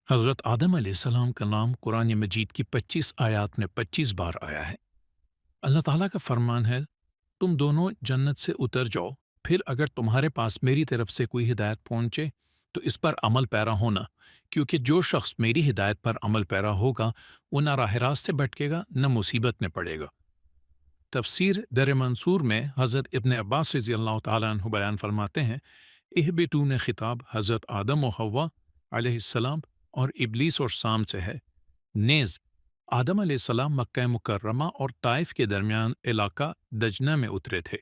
حضرت آدم علیہ السلام کا نام قرآن مجید کی 25 آیات میں 25 بار آیا ہے۔ اللہ تعالیٰ کا فرمان ہے، تم دونوں جنت سے اتر جاؤ، پھر اگر تمہارے پاس میری طرف سے کوئی ہدایت پہنچے تو اس پر عمل پیرا ہونا، کیونکہ جو شخص میری ہدایت پر عمل پیرا ہوگا وہ نہ راہ راست سے بھٹکے گا نہ مصیبت میں پڑے گا۔ تفسیر در منصور میں حضرت ابن عباس رضی اللہ تعالیٰ عنہ بیان فرماتے ہیں، اہبتو نے خطاب حضرت آدم و حوا علیہ السلام اور ابلیس اور سام سے ہے۔ نیز آدم علیہ السلام مکہ مکرمہ اور طائف کے درمیان علاقہ دجنہ میں اترے تھے۔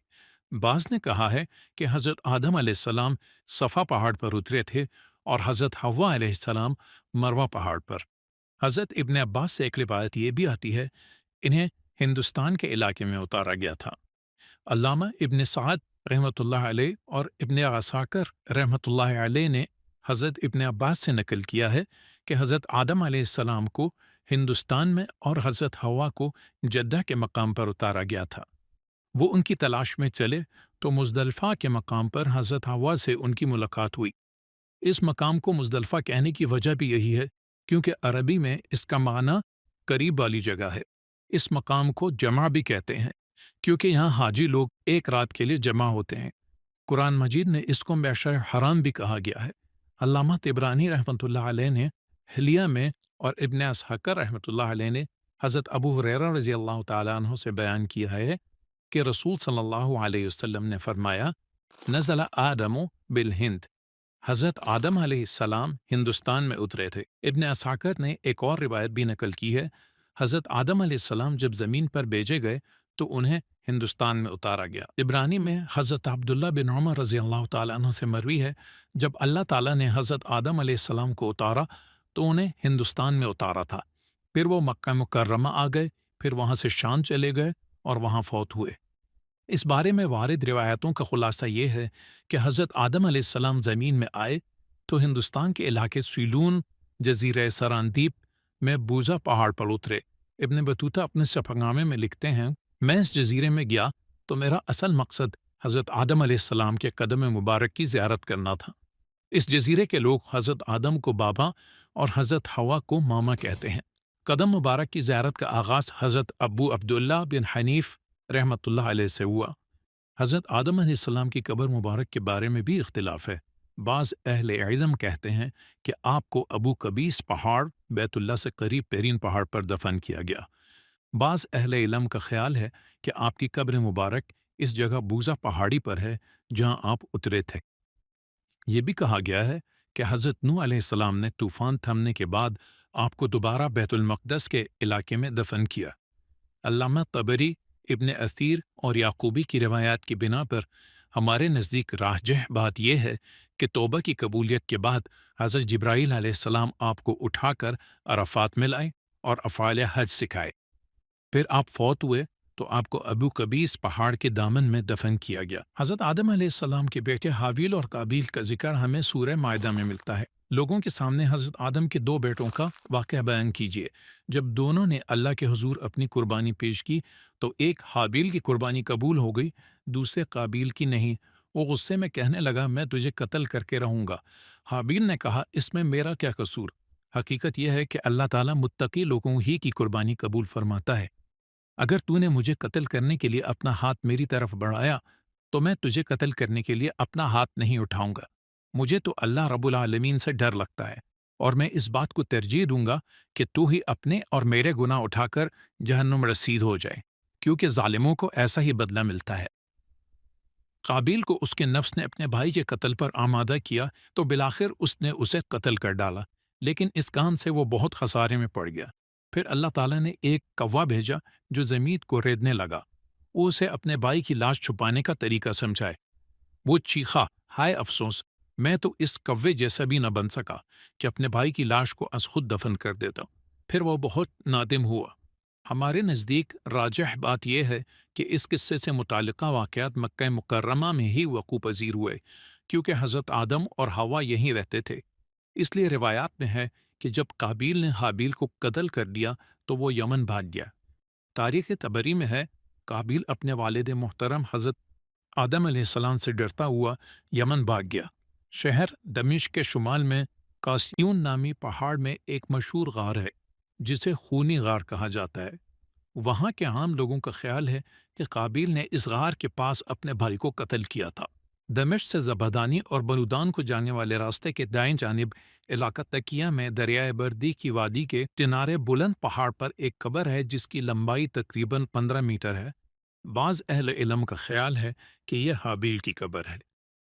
بعض نے کہا ہے کہ حضرت آدم علیہ السلام صفا پہاڑ پر اترے تھے اور حضرت حوا علیہ السلام مروہ پہاڑ پر۔ حضرت ابن عباس سے ایک روایت یہ بھی آتی ہے، انہیں ہندوستان کے علاقے میں اتارا گیا تھا۔ علامہ ابن سعد رحمۃ اللہ علیہ اور ابن عساکر رحمۃ اللہ علیہ نے حضرت ابن عباس سے نقل کیا ہے کہ حضرت آدم علیہ السلام کو ہندوستان میں اور حضرت حوا کو جدہ کے مقام پر اتارا گیا تھا۔ وہ ان کی تلاش میں چلے تو مزدلفہ کے مقام پر حضرت حوا سے ان کی ملاقات ہوئی۔ اس مقام کو مزدلفہ کہنے کی وجہ بھی یہی ہے کیونکہ عربی میں اس کا معنی قریب والی جگہ ہے۔ اس مقام کو جمع بھی کہتے ہیں کیونکہ یہاں حاجی لوگ ایک رات کے لیے جمع ہوتے ہیں۔ قرآن مجید نے اس کو معشر حرام بھی کہا گیا ہے۔ علامہ طبرانی رحمۃ اللہ علیہ نے حلیہ میں اور ابن اسحاق رحمۃ اللہ علیہ نے حضرت ابو ہریرہ رضی اللہ تعالیٰ عنہ سے بیان کیا ہے کہ رسول صلی اللہ علیہ وسلم نے فرمایا، نزل آدم بالہند، حضرت آدم علیہ السلام ہندوستان میں اترے تھے۔ ابن اسحاق نے ایک اور روایت بھی نقل کی ہے، حضرت آدم علیہ السلام جب زمین پر بھیجے گئے تو انہیں ہندوستان میں اتارا گیا۔ عبرانی میں حضرت عبداللہ بن عمر رضی اللہ تعالیٰ عنہ سے مروی ہے، جب اللہ تعالیٰ نے حضرت آدم علیہ السلام کو اتارا تو انہیں ہندوستان میں اتارا تھا، پھر وہ مکہ مکرمہ آ گئے، پھر وہاں سے شام چلے گئے اور وہاں فوت ہوئے۔ اس بارے میں وارد روایتوں کا خلاصہ یہ ہے کہ حضرت آدم علیہ السلام زمین میں آئے تو ہندوستان کے علاقے سیلون جزیرہ سراندیپ میں بوزا پہاڑ پر اترے۔ ابن بطوطہ اپنے سفرنامے میں لکھتے ہیں، میں اس جزیرے میں گیا تو میرا اصل مقصد حضرت آدم علیہ السلام کے قدم مبارک کی زیارت کرنا تھا۔ اس جزیرے کے لوگ حضرت آدم کو بابا اور حضرت حوا کو ماما کہتے ہیں۔ قدم مبارک کی زیارت کا آغاز حضرت ابو عبداللہ بن حنیف رحمۃ اللہ علیہ سے ہوا۔ حضرت آدم علیہ السلام کی قبر مبارک کے بارے میں بھی اختلاف ہے۔ بعض اہل علم کہتے ہیں کہ آپ کو ابو قبیس پہاڑ بیت اللہ سے قریب ترین پہاڑ پر دفن کیا گیا۔ بعض اہل علم کا خیال ہے کہ آپ کی قبر مبارک اس جگہ بوزا پہاڑی پر ہے جہاں آپ اترے تھے۔ یہ بھی کہا گیا ہے کہ حضرت نوح علیہ السلام نے طوفان تھمنے کے بعد آپ کو دوبارہ بیت المقدس کے علاقے میں دفن کیا۔ علامہ طبری، ابن اثیر اور یعقوبی کی روایات کی بنا پر ہمارے نزدیک راجح بات یہ ہے کہ توبہ کی قبولیت کے بعد حضرت جبرائیل علیہ السلام آپ کو اٹھا کر عرفات میں لائے اور افعال حج سکھائے۔ پھر آپ فوت ہوئے تو آپ کو ابو قبیس پہاڑ کے دامن میں دفن کیا گیا۔ حضرت آدم علیہ السلام کے بیٹے حابیل اور قابیل کا ذکر ہمیں سورہ مائدہ میں ملتا ہے۔ لوگوں کے سامنے حضرت آدم کے دو بیٹوں کا واقعہ بیان کیجیے۔ جب دونوں نے اللہ کے حضور اپنی قربانی پیش کی تو ایک حابیل کی قربانی قبول ہو گئی، دوسرے قابیل کی نہیں۔ وہ غصے میں کہنے لگا، میں تجھے قتل کر کے رہوں گا۔ حابیل نے کہا، اس میں میرا کیا قصور؟ حقیقت یہ ہے کہ اللہ تعالیٰ متقی لوگوں ہی کی قربانی قبول فرماتا ہے۔ اگر تو نے مجھے قتل کرنے کے لیے اپنا ہاتھ میری طرف بڑھایا تو میں تجھے قتل کرنے کے لیے اپنا ہاتھ نہیں اٹھاؤں گا۔ مجھے تو اللہ رب العالمین سے ڈر لگتا ہے اور میں اس بات کو ترجیح دوں گا کہ تو ہی اپنے اور میرے گناہ اٹھا کر جہنم رسید ہو جائے، کیونکہ ظالموں کو ایسا ہی بدلہ ملتا ہے۔ قابیل کو اس کے نفس نے اپنے بھائی کے قتل پر آمادہ کیا تو بالآخر اس نے اسے قتل کر ڈالا، لیکن اس کام سے وہ بہت خسارے میں پڑ گیا۔ پھر اللہ تعالیٰ نے ایک کوا بھیجا جو زمین کو ریدنے لگا۔ وہ اسے اپنے بھائی کی لاش چھپانے کا طریقہ سمجھائے۔ وہ چیخا، ہائے افسوس، میں تو اس کوے جیسا بھی نہ بن سکا کہ اپنے بھائی کی لاش کو از خود دفن کر دیتا۔ پھر وہ بہت نادم ہوا۔ ہمارے نزدیک راجح بات یہ ہے کہ اس قصے سے متعلقہ واقعات مکہ مکرمہ میں ہی وقوع پذیر ہوئے، کیونکہ حضرت آدم اور حوا یہیں رہتے تھے۔ اس لیے روایات میں ہے کہ جب قابیل نے حابیل کو قتل کر دیا تو وہ یمن بھاگ گیا۔ تاریخ طبری میں ہے، قابیل اپنے والد محترم حضرت آدم علیہ السلام سے ڈرتا ہوا یمن بھاگ گیا۔ شہر دمشق کے شمال میں قاسیون نامی پہاڑ میں ایک مشہور غار ہے جسے خونی غار کہا جاتا ہے۔ وہاں کے عام لوگوں کا خیال ہے کہ قابیل نے اس غار کے پاس اپنے بھائی کو قتل کیا تھا۔ دمشق سے زبدانی اور بلودان کو جانے والے راستے کے دائیں جانب علاقہ تکیہ میں دریائے بردی کی وادی کے کنارے بلند پہاڑ پر ایک قبر ہے جس کی لمبائی تقریباً 15 میٹر ہے۔ بعض اہل علم کا خیال ہے کہ یہ حابیل کی قبر ہے۔